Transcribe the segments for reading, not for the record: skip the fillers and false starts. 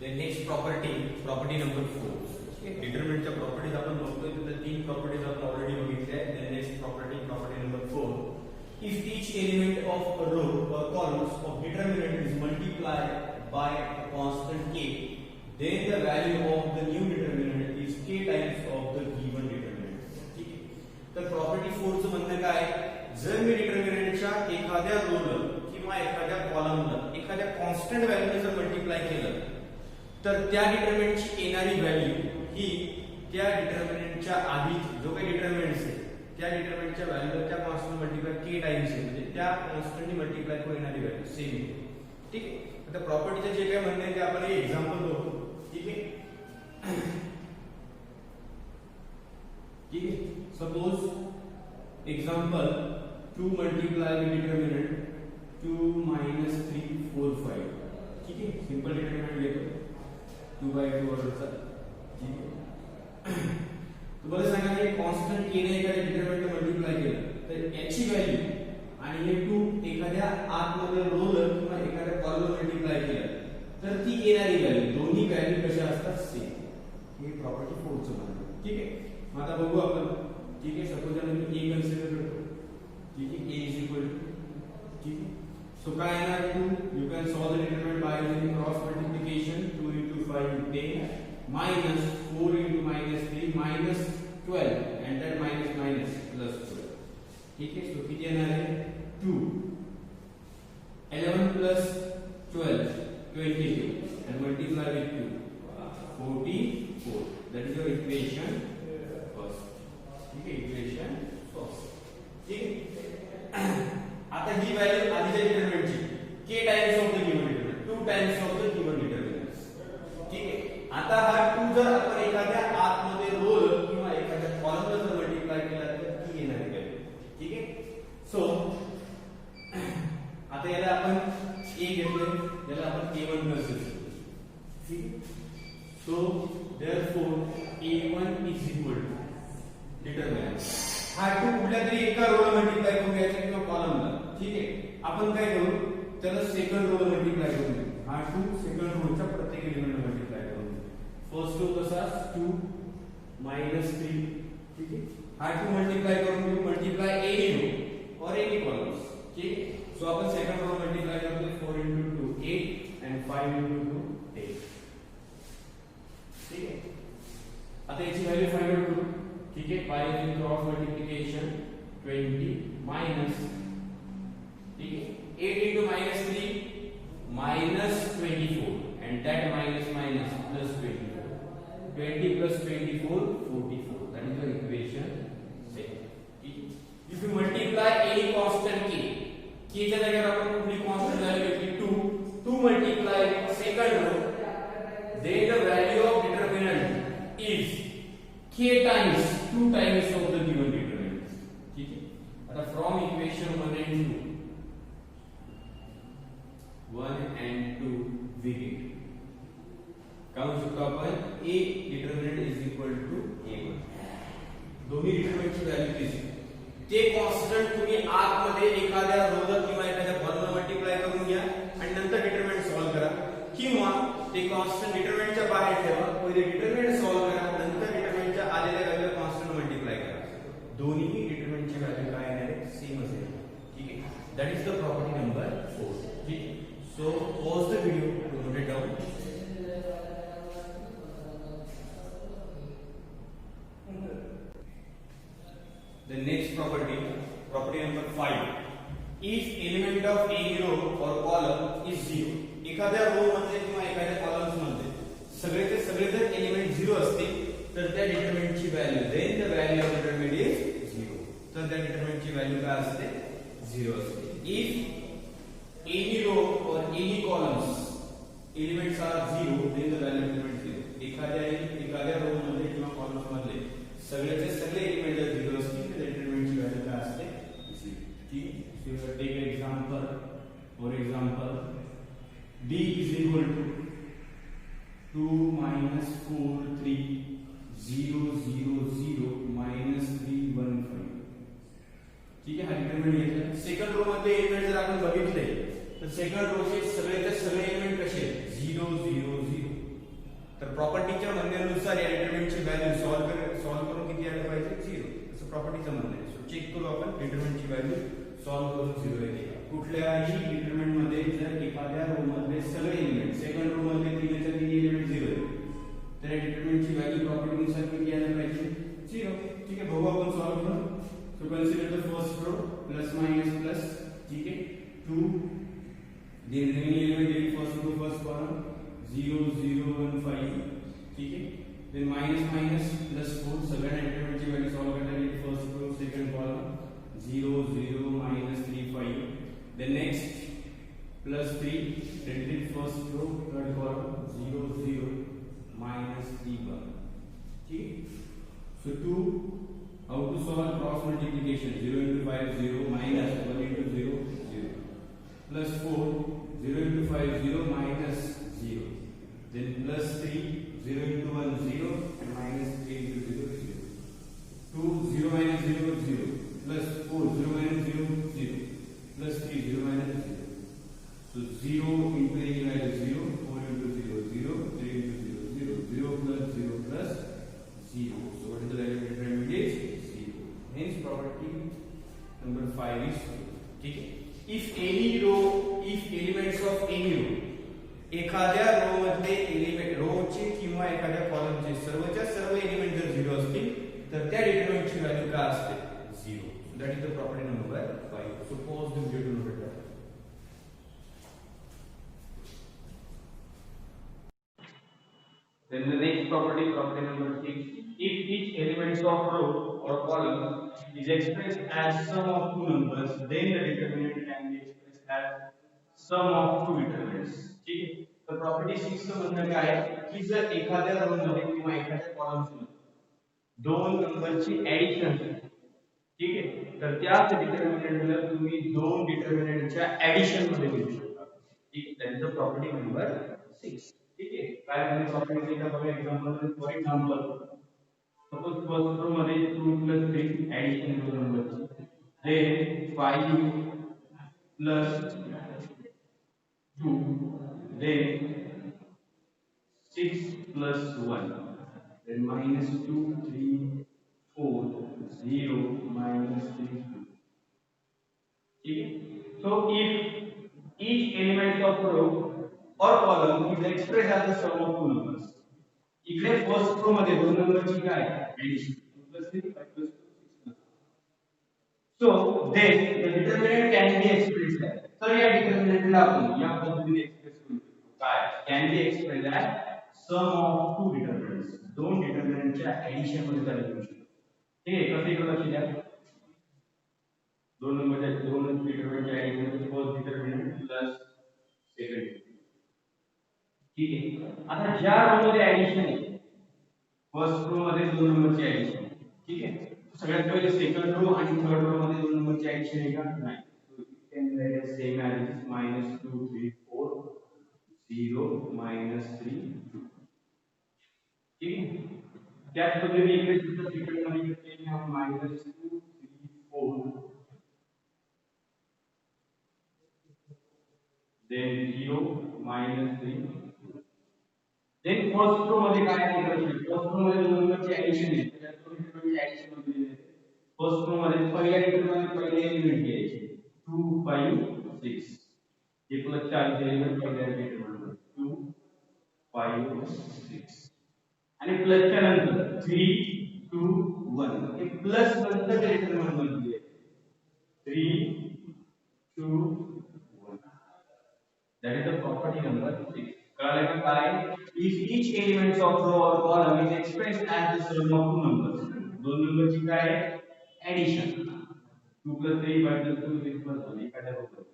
The next property number 4. डिटरमिनंटच्या properties आपण बघतोय तर तीन प्रॉपर्टीज आपण ऑलरेडी बघितल्या आहेत. The next property number 4. If each element of a row or columns of determinant is multiplied by a constant k, then the value of the new determinant is k times of the given determinant. ठीक आहे. तर property 4 चं म्हणणं काय? जर मी डिटरमिनंटच्या एखाद्या रोला किंवा एखाद्या कॉलमला एखाद्या कॉन्स्टंट व्हॅल्यूने जर मल्टिप्लाय केलं तर त्या डिटरमिनंटची येणारी व्हॅल्यू ही त्या डिटरमिनंटच्या आधी जो काही डिटरमिनंट आहे त्या डिटरमिनंटच्या व्हॅल्यूला त्या कॉन्स्टंट मल्टिप्लाय k टाइम्स आहे म्हणजे त्या कॉन्स्टंटनी मल्टिप्लाय करून येणारी व्हॅल्यू सेम आहे. ठीक आहे. आता प्रॉपर्टीचे जे काही म्हणणे आहे ते आपण एक एक्झाम्पल बघू. ठीक आहे. ठीक आहे. Suppose example 2 multiply with determinant 2 - 3 4 5. ठीक आहे. सिंपल डिटरमिनंट घेतो 2/2 ऑर्डरचा. ठीक आहे. तुम्हाला सांगा की कॉन्स्टंट k ने एखाद्या डिटरमिनंट मल्टिप्लाय केलं तर याची व्हॅल्यू आणि हे 2 एखाद्या आतमध्ये रोलर किंवा एखाद्या कॉलमला मल्टिप्लाय केलं तर ती येणारी व्हॅल्यू दोन्ही व्हॅल्यू कशा असतात सेम. हे प्रॉपर्टी 4 चं म्हणणं. ठीक आहे. मग आता बघू आपण. ठीक आहे. सपोज आपण a कन्सिडर करतो. ठीक आहे. a इज इक्वल टू ठीक आहे. सो काय येणार 2 you can solve the determinant by using cross multiplication 2 * 5 10 minus 4 * -3 minus 12 and that minus minus plus 12. ठीक है. सो किती येणार आहे 2 11 plus 12 22 and multiply with 2 44. That is your equation first. ठीक है. Equation first. ठीक है. आता ही व्हॅल्यू आधीच्या डिटरमिनंटची k times of the given determinant 2 times of the given determinant. ठीक है. आता हा 2 जर आपण एखाद्या आतमध्ये रोल किंवा एखाद्या कॉलमला जर मल्टिप्लाय केला तर ती येणार आहे. ठीक आहे. सो आता याला आपण a घेतले याला आपण a1 कन्सिडर करू. ठीक आहे. So therefore a1 is equal to determinant. हा 2 कुठल्या तरी एका रोला मल्टिप्लाय करून घ्यायचा किंवा कॉलमला. ठीक आहे. आपण काय करू त्याला सेकंड रोला मल्टिप्लाय करून घेऊ. हा 2 सेकंड रोच्या प्रत्येक एलिमेंटला मल्टिप्लाय करून फर्स्ट रो कसा 2 - 3. ठीक है. हा 2 मल्टिप्लाय करून घेऊ मल्टिप्लाय एनी रो और एनी कॉलम्स. ठीक है. सो आपण सेकंड रो मल्टिप्लाय करतो 4 * 2 8 and 5 * 2 8. ठीक है. आता याची व्हॅल्यू फाइंड आउट करू. ठीक है. By using cross multiplication 20 minus ठीक है 8 * -3 -24 and that minus minus plus 24. 20 plus 24 44. That is your equation 6. If you multiply any constant k च्या जागेवर आपण कुठली कॉन्स्टंट व्हॅल्यू घेतली 2 multiply second row then the value of determinant is k times 2 times of the given determinant. ठीक है. आता from equation 1 and 2 we get काय म्हणू शकतो आपण a determinant is equal to a1. दोन्ही डिटरमिनंटची व्हॅल्यू तीच ते कॉन्स्टंट तुम्ही आतमध्ये एखाद्या रोला किंवा एखाद्या कॉलमला मल्टिप्लाय करून घ्या आणि नंतर डिटरमिनंट सॉल्व्ह करा किंवा ते कॉन्स्टंट डिटरमिनंटच्या बाहेर ठेवा. पहिले डिटरमिनंट सॉल्व्ह करा नंतर डिटरमिनंटच्या आलेल्या व्हॅल्यूला कॉन्स्टंट मल्टिप्लाय करा. दोन्ही डिटरमिनंटची व्हॅल्यू काय येणार आहे सेम असेल. ठीक आहे. That is the property number 4. ठीक. So pause the video to note it down. The next property number 5. If element of any row or column is 0. एखाद्या रो मध्ये किंवा एखाद्या कॉलम्स मध्ये सगळेचे सगळे जर एलिमेंट 0 असतील तर त्या डिटरमिनंटची value then the value of determinant is 0. तर त्या डिटरमिनंटची व्हॅल्यू काय असते 0 असते. If any row or any columns elements are 0 then the value of determinant is 0. एखाद्या रो मध्ये किंवा कॉलम्स मध्ये सगळेचे सगळे एलिमेंट जर 0 असतील तर डिटरमिनंटची व्हॅल्यू काय असते 0. ठीक. So take example. For example d is equal to 2 - 4 3 0 0 0 -3 1 5. ठीक आहे. हा डिटरमिनंट घेतला. सेकंड रो मध्ये एलिमेंट जर आपण बघितले तर सेकंड रो चे सगळेचे सगळे एलिमेंट कसे 0 0 0. आपण डिटरमिनंटची व्हॅल्यू सॉल्व्ह करून 0 येते. कुठल्याही डिटरमिनंट मध्ये जर एखाद्या रो मधले सगळे एलिमेंट सेकंड रो मधले 3 एलिमेंट 0 आहे तर डिटरमिनंटची व्हॅल्यू प्रॉपर्टीनुसार किती यायला पाहिजे 0. ठीक आहे, बघू आपण सॉल्व्ह करू. So consider the first row plus minus plus. ठीक आहे, 2 the remaining element in first row first column 0 0 1 5. ठीक है, then minus minus plus 4 सगळ्या डिटरमिनंटची व्हॅल्यू सॉल्व्ह करण्यासाठी first row second column 0 0 minus 3 5. then next plus 3 then first row third column 0 0 minus 3 1. ठीक, so 2 how to solve cross multiplication 0 into 5 0 minus 1 into 0 0 plus 4 0 into 5 0 minus 0, then plus 3 0 into 1 0 and minus 3 into 0 0. 2 0 minus 0 0 plus 4 0 minus 0 0 plus 3 0 minus 0. So 0 into any value 0, 4 into 0 0, 3 into 0 0, 0 plus 0 plus 0. So what is the value of determinant is 0. Hence property number 5 is true. ठीक है, if elements of any row एखाद्या row मध्ये element रोचे किंवा एखाद्या कॉलमचे सर्वच्या सर्व element जर 0 असतील तर त्या डिटरमिनंटची व्हॅल्यू काय असते 0. So that is the property number 5. Suppose this we do note it. Then the next property, property number 6, if each element of row or column is expressed as sum of two numbers, then the determinant can be expressed as sum of two determinants. ठीक है, तर property 6 चं म्हणणं काय आहे की जर एखाद्या रो मध्ये किंवा एखाद्या कॉलम मध्ये दोन नंबरची ऍडिशन, ठीक आहे, तर त्याच डिटरमिनंटला तुम्ही दोन डिटरमिनंटच्या ऍडिशन मध्ये लिहू शकता. ठीक आहे, that is the property number 6. ठीक आहे, काय म्हणजे प्रॉपर्टी चा बघा example. For example suppose first row मध्ये 2 plus 3 ऍडिशन दोन नंबरची, then 5 plus 2, then 6 plus 1, then minus 2 3 4 0 minus 3 2. ठीक है, so if each element of row or column is expressed as the sum of two numbers. इकडे first row मध्ये दोन नंबरची काय addition 2 plus 3 5 plus 2 6 plus 1. So then the determinant can be expressed as, तर या डिटरमिनंटला आपण या पद्धतीने एक्सप्रेस करू शकतो. काय can be expressed as sum of two determinants. दोन डिटरमिनंटच्या ऍडिशन मध्ये त्याला लिहू शकतो. ठीक आहे, कसं इकडे लक्ष द्या. दोन नंबरच्या दोन डिटरमिनंटच्या ऍडिशन मध्ये फर्स्ट डिटरमिनंट प्लस सेकंड. ठीक आहे, आता ज्या रो मध्ये ऍडिशन आहे फर्स्ट रो मध्ये दोन नंबरची ऍडिशन. ठीक आहे, सगळ्यात पहिले सेकंड रो आणि थर्ड रो मध्ये दोन नंबरची ऍडिशन आहे का नाही. So it can be write as same as -2 3 4 0 -3 2. ठीक आहे, त्याच पद्धतीने इकडे सुद्धा सेकंड मध्ये केले आपण -2 3 4 then 0 -3. then फर्स्ट रो मध्ये काय आहे फर्स्ट रो मध्ये दोन नंबरची ऍडिशन आहे, त्या दोन नंबरची ऍडिशन मध्ये फर्स्ट रो मध्ये पहिल्या डिटरमिनंट पहिले एलिमेंट घ्यायचे 2 5 6. हे प्लस 4 चे एलिमेंट पहिल्या डिटरमिनंट 2 5 6 आणि प्लसच्या नंतर 3 2 1 हे प्लस नंतर डिटरमिनंट मध्ये 3 2 1. that is the property number 6. कळालं का काय if each element of row or column is expressed as the sum of two numbers. दोन नंबरची काय आहे ऍडिशन 2 plus 3 5 plus 2 6 plus 1 एखाद्या रो मध्ये.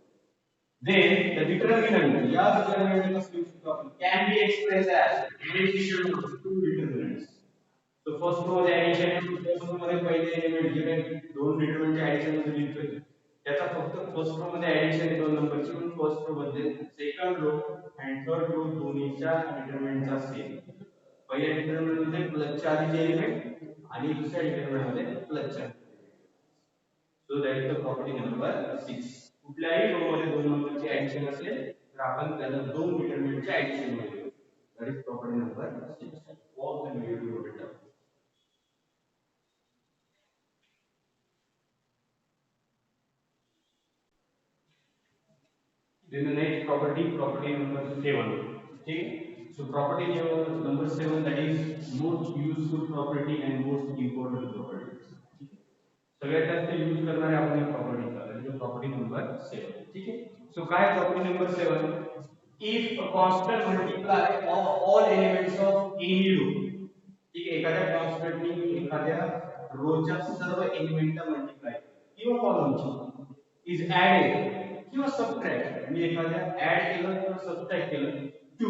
then the determinant या determinant का लिहू शकतो आपण can be expressed as addition of two determinants. so first row मध्ये ऍडिशन आहे, फर्स्ट रो मध्ये पहिले एलिमेंट जे काही दोन डिटरमिनंटच्या ऍडिशन मध्ये लिहितोय त्याचा फक्त फर्स्ट रो मध्ये ऍडिशन आहे दोन नंबरची, म्हणून फर्स्ट रो मध्ये सेकंड रो आणि थर्ड रो दोन्हीच्या डिटरमिनंटचा सेम. पहिल्या डिटरमिनंट मध्ये प्लसच्या आधीचे एलिमेंट आणि दुसऱ्या डिटरमिनंट मध्ये प्लसच्या. So that is the property number 6. कुठल्याही रो मध्ये दोन नंबरची ऍडिशन असेल तर आपण त्याला दोन डिटरमिनंटच्या ऍडिशन मध्ये लिहू. That is property number 6. All the value Then the next property, property number 7. Okay. So property number 7, that is most useful property and most important property. सगळ्यात जास्त यूज करणारे आपण प्रॉपर्टी चालू प्रॉपर्टी नंबर 7. ठीक आहे. So काय property number 7? If a constant multiply of all elements of any row, ठीक आहे, एखाद्या कॉन्स्टंटनी एखाद्या रोच्या सर्व एलिमेंट मल्टिप्लाय किंवा कॉलमची इज ऍडेड किंवा सबट्रॅक्ट, मी एखाद्या ऍड केलं किंवा सबट्रॅक्ट केलं to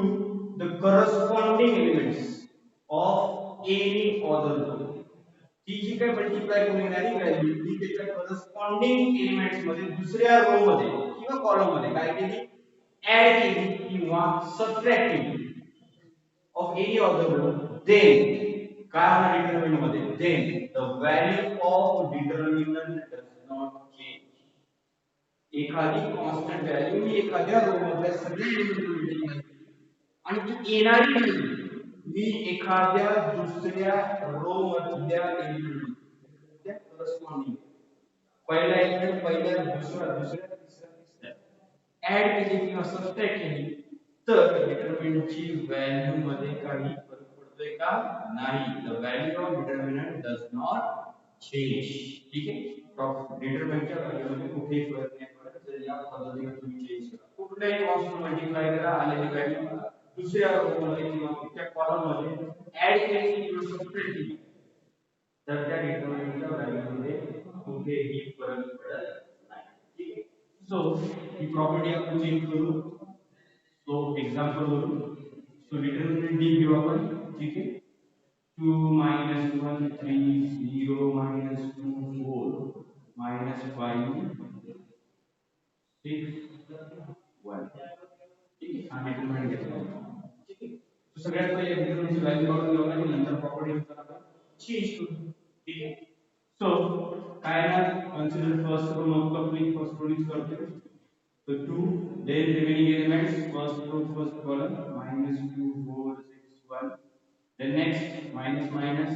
the corresponding elements of any other row, ही जी काय मल्टिप्लाय होणारी व्हॅल्यू ही त्याच्या करस्पॉन्डिंग एलिमेंट्स मध्ये दुसऱ्या रो मध्ये किंवा कॉलम मध्ये काय केली, ऍड केली किंवा सबट्रॅक्ट केली of any of the row, then काय होणार डिटरमिनंट मध्ये, then the value of determinant does not change. एखादी कॉन्स्टंट व्हॅल्यू मी एखाद्या रो मधल्या सगळी एलिमेंट आणि ती येणारी व्हॅल्यू मी एखाद्या दुसऱ्या रो मधल्या एलिमेंट त्या करस्पॉन्डिंग पहिला एलिमेंट पहिल्या दुसरा दुसऱ्या तिसरा तिसऱ्या ऍड केली किंवा सबट्रॅक्ट केली तर डिटरमिनंटची व्हॅल्यू मध्ये काही फरक पडतोय का, नाही. The value of determinant does not change. ठीक आहे. डिटरमिनंटच्या व्हॅल्यू मध्ये कुठेही फरक नाही पडत जर या पद्धतीने तुम्ही चेंज करा. कुठल्याही कॉन्स्टंट मल्टिप्लाय करा, आलेली व्हॅल्यू दुसऱ्या रो मध्ये किंवा त्या कॉलम मध्ये ऍड केली किंवा सबट्रॅक्ट केली तर त्या डिटरमिनंटच्या व्हॅल्यू मध्ये कुठेही फरक पडत नाही. ठीक आहे. सो ही प्रॉपर्टी आपण चेंज करू. तो एग्जांपल वरून सो डिटरमिनंट डी घेऊ आपण. ठीक आहे. 2 minus 1 3 0 minus 2 4 minus 5 6 1. ठीक आहे. हा डिटरमिनंट घेतला. ठीक आहे. तो सगळ्यात पहिले डिटरमिनंटची व्हॅल्यू काढून घेऊया आणि नंतर प्रॉपर्टी नुसार आपण चेंज करू. ठीक आहे. सो काय ना, consider first row multiplying first row is करते. So 2, then remaining elements, first row, first column, minus 2, 4, 6, 1. Then next, minus minus,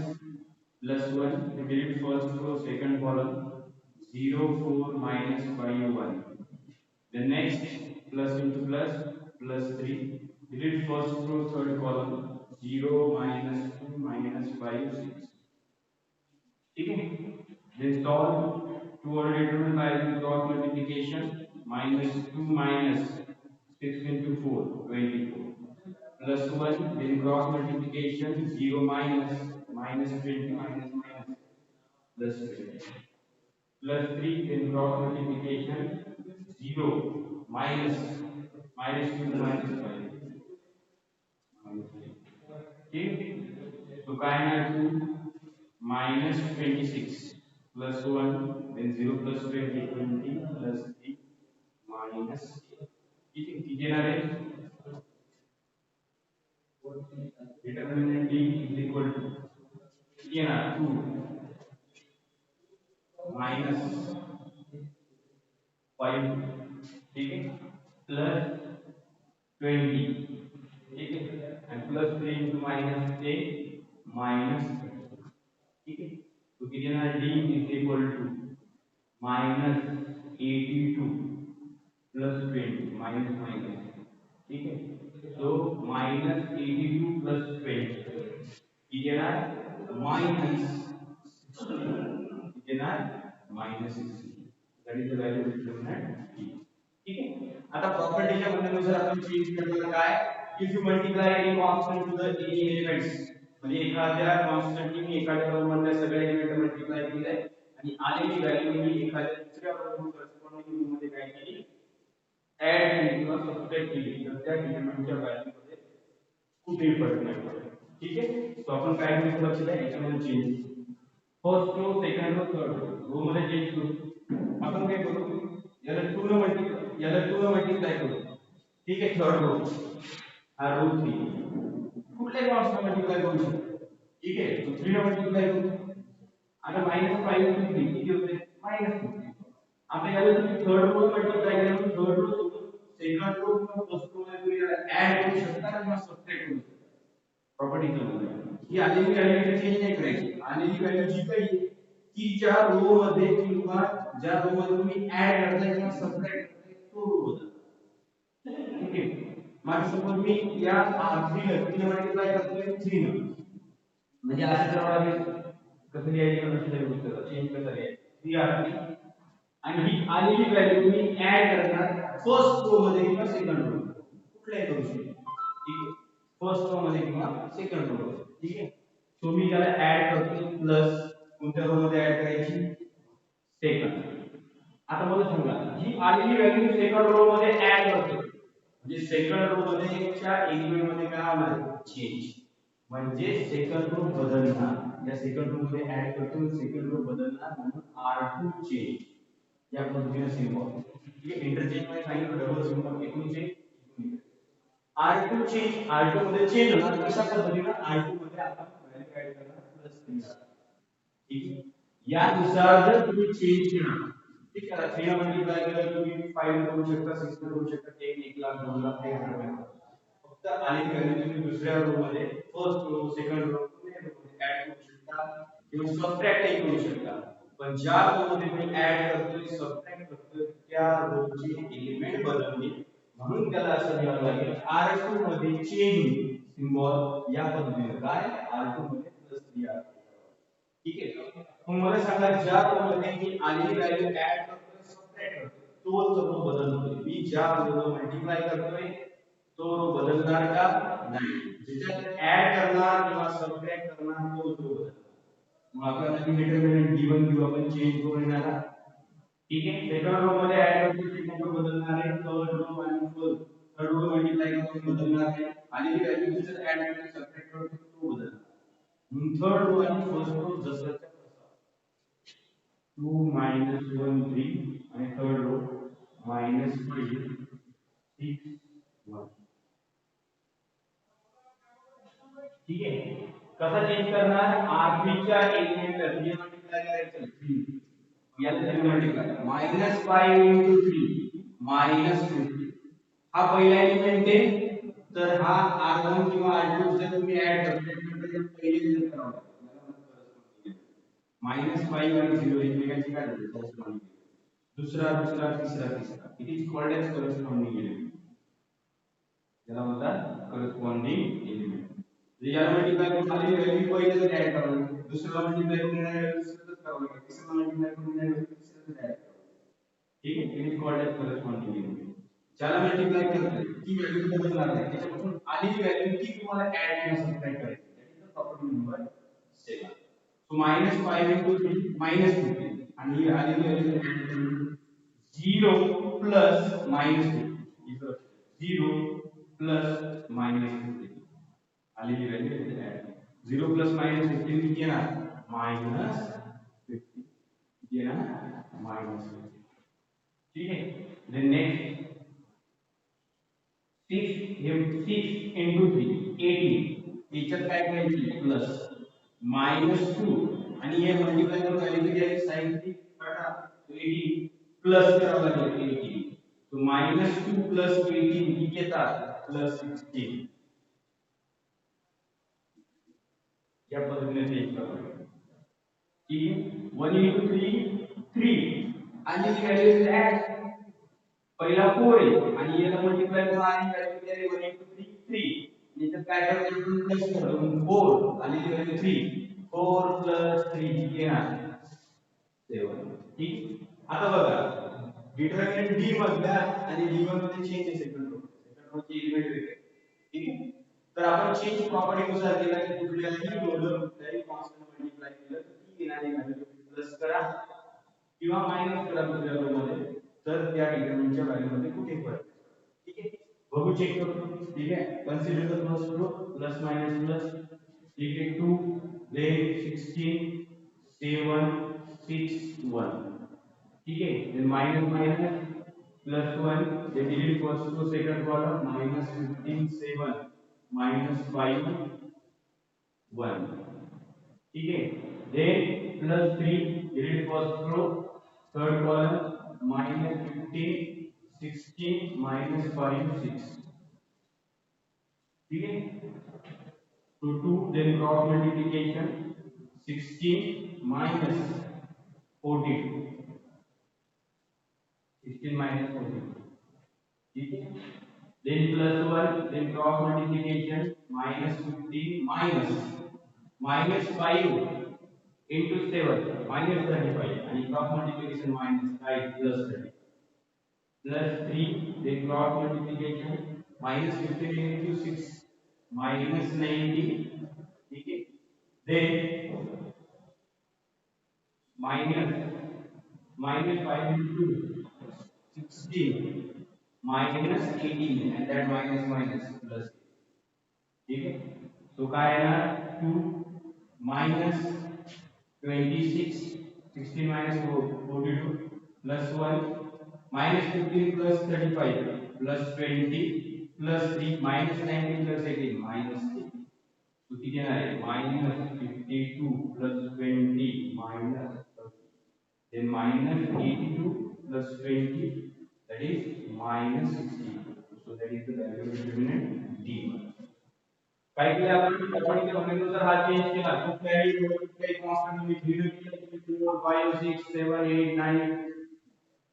plus 1, we delete first row, second column, 0, 4, minus 5, 1. Then next, plus into plus, plus 3, delete first row, third column, 0, minus 2, minus 5, 6. ठीक है. Then solve to order determined by the cross multiplication. Minus 2 minus 6 into 4 24 plus 1, then cross multiplication 0 minus minus 20 minus minus plus 20 plus 3, then cross multiplication 0 minus minus 2 minus 5 ठीक. तो काय ना 2 minus 26 plus 1, then 0 plus 20 20 plus 3 minus 8. ठीक है. किती येणार आहे, determinant d is equal to किती येणार 2 minus 5. ठीक है. plus 20. ठीक है. and plus 3 into minus 8 minus. ठीक है. तो किती येणार d is equal to minus 82 plus 20 minus minus. ठीक है. so minus 82 plus 20 किती येणार minus 16. किती येणार minus 16. that is the value of determinant d. ठीक है. आता प्रॉपर्टीच्या म्हणण्यानुसार आपण चेंज करणार काय, if you multiply any constant to the any elements, म्हणजे एखाद्या कॉन्स्टंटनी मी एखाद्या रो मधल्या सगळ्या एलिमेंट मल्टिप्लाय केले आणि आलेली व्हॅल्यू मी एखाद्या दुसऱ्या रो करस्पॉन्डिंग रो मध्ये काय केली, ऍड केली किंवा सबट्रॅक्ट केली तर त्या डिटरमिनंटच्या व्हॅल्यू मध्ये कुठेही फरक नाही पडत. ठीक आहे. तो आपण काय करू लक्ष द्या, याच्यामध्ये change first row second row third row मध्ये चेंज करू. आपण काय करू, याला 2 ने मल्टिप्लाय करू. ठीक आहे. थर्ड रो हा रो 3 कुठल्याही कॉन्स्टंट मल्टिप्लाय करू शकतो. ठीक आहे. तो 3 ने मल्टिप्लाय करू. आता -5 into 3 किती होते -2. आता याला तुम्ही थर्ड रो मल्टिप्लाय केल्यावर थर्ड रो सोबत सेकंड रो किंवा फर्स्ट रो मध्ये तुम्ही याला ऍड करू शकता किंवा सबट्रॅक्ट करू शकता. प्रॉपर्टीचं म्हणणं ही आलेली व्हॅल्यू चेंज नाही करायची. आलेली व्हॅल्यू जी काही की ज्या रो मध्ये किंवा ज्या रो मध्ये तुम्ही ऍड करताय किंवा सबट्रॅक्ट करताय तो रो बदल. मग सपोज मी या R3 ला 3 मल्टिप्लाय करतोय 3 न, म्हणजे असं करावं लागेल. कसं लिहायचं नसतं गोष्ट चेंज कसं लिहायचं 3R3 आणि ही आलेली व्हॅल्यू मी ऍड करणार फर्स्ट रो मध्ये किंवा सेकंड रो मध्ये, कुठल्याही करू शकतो. ठीक आहे, फर्स्ट रो मध्ये किंवा सेकंड रो मध्ये. ठीक आहे, सो मी त्याला ऍड करतो प्लस कोणत्या रो मध्ये ऍड करायची, सेकंड. आता मला सांगा ही आलेली व्हॅल्यू सेकंड रो मध्ये ऍड करतो म्हणजे सेकंड रो मध्ये च्या एलिमेंट मध्ये काय होणार, चेंज. म्हणजे सेकंड रो बदलणार, या सेकंड रो मध्ये ऍड करतो सेकंड रो बदलणार म्हणून R2 चेंज या पद्धतीने सिम्बॉल. ठीक आहे, इंटरचेंज मध्ये सांगितलं डबल सिम्बॉल एकूण चेंज. R2 चेंज, R2 मध्ये चेंज होणार कशा पद्धतीने, R2 मध्ये आपण व्हॅल्यू ऍड करणार प्लस 3. ठीक आहे, यानुसार जर तुम्ही चेंज केला, ठीक आहे, 3 मल्टिप्लाय केलं तुम्ही 5 करू शकता, 6 करू शकता, 10, 1 लाख 2 लाख ते करायचं. फक्त आलेली व्हॅल्यू तुम्ही दुसऱ्या रो मध्ये फर्स्ट रो सेकंड रो मध्ये ऍड करू शकता किंवा सबट्रॅक्ट करू शकता. पण ज्या रो मध्ये मी ऍड करतोय सबट्रॅक्ट करतोय त्या रोचे एलिमेंट बदलणे म्हणून त्याला असं लिहावं लागेल R2 मध्ये चेंज सिम्बॉल या पद्धतीने काय R2 मध्ये प्लस 3R. ठीक आहे, मग मला सांगा ज्या रो मध्ये मी आलेली व्हॅल्यू ऍड करतोय सबट्रॅक्ट करतोय तोच रो बदलतोय, मी ज्या रो मल्टिप्लाय करतोय तो रो बदलणार का, नाही. ज्याच्यात ऍड करणार किंवा सबट्रॅक्ट करणार तो रो बदलणार. मग आपल्याला डिटरमिनंट गिवन किंवा आपण चेंज करून येणार. ठीक आहे, सेकंड रो मध्ये ऍड करतो सेकंड रो बदलणार आहे, थर्ड रो आणि फोर्थ थर्ड रो मल्टिप्लाय करून बदलणार आहे, आलेली व्हॅल्यू जर ऍड करतो सबट्रॅक्ट करतो तो बदलणार. थर्ड रो आणि फर्स्ट रो जसं 2 minus 1 3 आणि थर्ड रो minus 5 6 1. ठीक आहे, कसा चेंज करणार, R3 च्या एलिमेंटला 3 मल्टिप्लाय करायचं 3 याला 3 मल्टिप्लाय -5 into 3 -50. हा पहिला एलिमेंट आहे, तर हा R1 किंवा R2 जर तुम्ही ऍड करताय तर पहिले जर करावं -5 आणि 0 एकमेकांची काय झाली करस्पॉन्डिंग. दुसरा दुसरा तिसरा तिसरा it is called as corresponding element. याला म्हणतात करस्पॉन्डिंग एलिमेंट. याला मल्टिप्लाय करून आलेली व्हॅल्यू पहिले जर ऍड करावी, दुसऱ्याला मल्टिप्लाय करून येणारी व्हॅल्यू दुसऱ्याच करावी लागेल, तिसऱ्याला मल्टिप्लाय करून येणारी व्हॅल्यू तिसऱ्याच ऍड करावी. ठीक आहे, it is called as corresponding element. ज्याला मल्टिप्लाय करतोय ती व्हॅल्यू बदलणार नाही, त्याच्यापासून आलेली व्हॅल्यू ती तुम्हाला ऍड किंवा सबट्रॅक्ट करायची. That is the property number 7. So -5 into 3 -15 आणि आलेली व्हॅल्यू 0 plus -15 इथं 0 plus -15 आलेली व्हॅल्यू इथे ऍड. 0 plus -15 किती येणार, -15 किती येणार, -15. ठीक आहे, then next 6 into 3 18 याच्यात काय करायची प्लस -2 आणि हे मल्टिप्लाय करून व्हॅल्यू किती आहे sin 3 काढा 18 प्लस करावं लागेल 18. तो -2 प्लस 18 किती येतात प्लस 16. या पद्धतीने ते करावं. ठीक आहे, 1 into 3 3 आणि ही व्हॅल्यू ऍड पहिला 4 आहे आणि याला मल्टिप्लाय करून आणि व्हॅल्यू किती आहे 1 into 3 3. याच्यात काय करायचं प्लस करून 4 आणि ही व्हॅल्यू 3 4 plus 3 किती येणार 7. ठीक, आता बघा डिटरमिनंट डी मधल्या आणि डी1 मध्ये चेंज आहे सेकंड रो ची एलिमेंट वेगळे. ठीक आहे, तर आपण चेंज प्रॉपर्टी नुसार केला की कुठल्याही रोलर कुठल्याही कॉन्स्टंट मल्टिप्लाय केलं तर ती येणारी व्हॅल्यू प्लस करा किंवा मायनस करा दुसऱ्या रो मध्ये, तर त्या डिटरमिनंटच्या व्हॅल्यू मध्ये कुठे फरक. ठीक आहे, बघू चेक करू. ठीक आहे, consider the first row plus minus plus. ठीक आहे, 2 then 16 7 6 1. ठीक है, then minus minus plus 1, then delete first to second column -15 7 -5 1. ठीक है, then plus 3 delete first row third column -15 16 -5 6. ठीक है, तो 2 then cross multiplication 16 minus 14 16 minus 14. ठीक है, then plus 1, then cross multiplication, minus 15 minus 5 into 7 minus 35, and cross multiplication minus 5 plus 30 plus 3, then cross multiplication minus 15 into 6 minus 90, okay, then minus minus 5 into 16 minus 18, and that minus plus, ठीक है, तो काय येणार 2 minus 26 16 minus 42 plus 1 minus 15 plus 35 plus 20 plus 3 minus 19 plus 18 minus 3, तो किती येणार आहे minus 52 plus 20 minus 30, then minus 82 plus 20, that is minus 60. So that is the value of determinant D. काही केले आपण प्रॉपर्टीच्या व्हॅल्यूनुसार हा चेंज केला, कुठल्याही कॉन्स्टंट तुम्ही 0 केलं, तुम्ही 4 5 6 7 8 9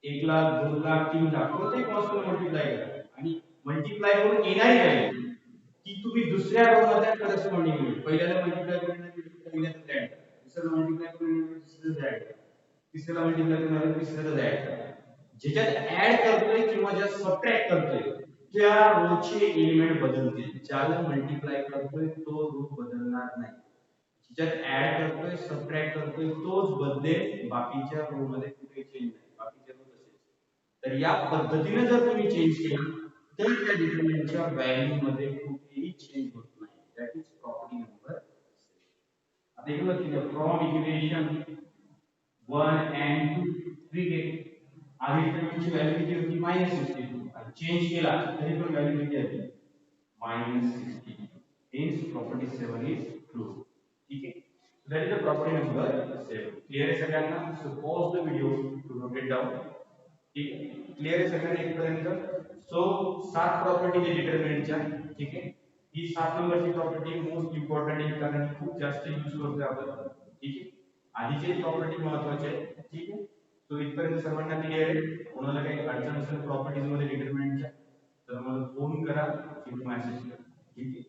1 लाख 2 लाख 3 लाख कोणतेही कॉन्स्टंट मल्टिप्लाय करा, आणि मल्टिप्लाय करून येणारी व्हॅल्यू की तुम्ही दुसऱ्या रो मध्ये करस्पॉन्डिंग मिळेल. पहिल्याला मल्टिप्लाय करून पहिल्याला ऍड, दुसऱ्याला मल्टिप्लाय करून दुसऱ्याला ऍड, तिसऱ्याला मल्टिप्लाय करून तिसऱ्याला ऍड. ज्याच्यात ऍड करतोय किंवा ज्यात सबट्रॅक्ट करतोय त्या रोचे एलिमेंट बदलतील, ज्याला मल्टिप्लाय करतोय तो रो बदलणार नाही. ज्याच्यात ऍड करतोय सबट्रॅक्ट करतोय तोच बदलेल, बाकीच्या रो मध्ये कुठे चेंज नाही, बाकीच्या रो तसेच. तर या पद्धतीने जर तुम्ही चेंज केला तर त्या डिटरमिनंटच्या व्हॅल्यू मध्ये कुठेही चेंज होत नाही. That is property number 7. आता इकडे बघा, फ्रॉम इक्वेशन 1 and 2 3 घेतली, आधी डिटरमिनंटची व्हॅल्यू किती होती -62, आणि चेंज केला तरी पण व्हॅल्यू किती आली -60. Hence property 7 is true. ठीक है, so that is the property number 7. Clear है सगळ्यांना? So pause the video to note it down. ठीक है, क्लियर है सगळ्यांना इथपर्यंत? सो 7 प्रॉपर्टी आहे डिटरमिनंटच्या. ठीक आहे, ही 7 नंबरची प्रॉपर्टी मोस्ट इम्पॉर्टंट आहे, कारण खूप जास्त यूज करतोय आपण. ठीक आहे, आधीचे प्रॉपर्टी महत्त्वाचे आहे. ठीक आहे, सो इथपर्यंत सर्वांना क्लियर आहे? कोणाला काही अडचण असेल प्रॉपर्टीज मध्ये डिटरमिनंटच्या तर मला फोन करा किंवा मेसेज करा. ठीक आहे.